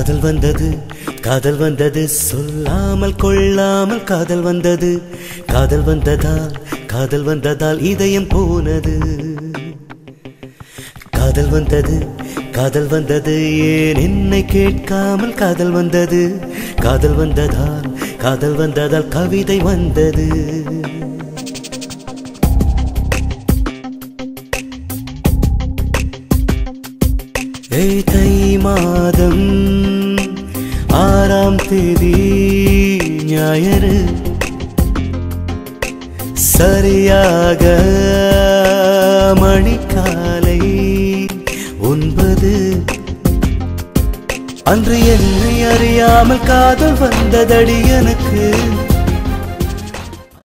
காதல் வந்தது சொல்லாமல் கொள்ளாமல் காதல் வந்ததால் இதயம் போனது காதல் வந்தது ஏன் என்னை கேட்காமல் காதல் வந்ததால் கவிதை வந்தது தை மாதம் 6ஆம் தேதி ஞாயிறு சரியாக மணிக்காலை 9 அன்று என்னை அறியாமல் காதல் வந்ததடி எனக்கு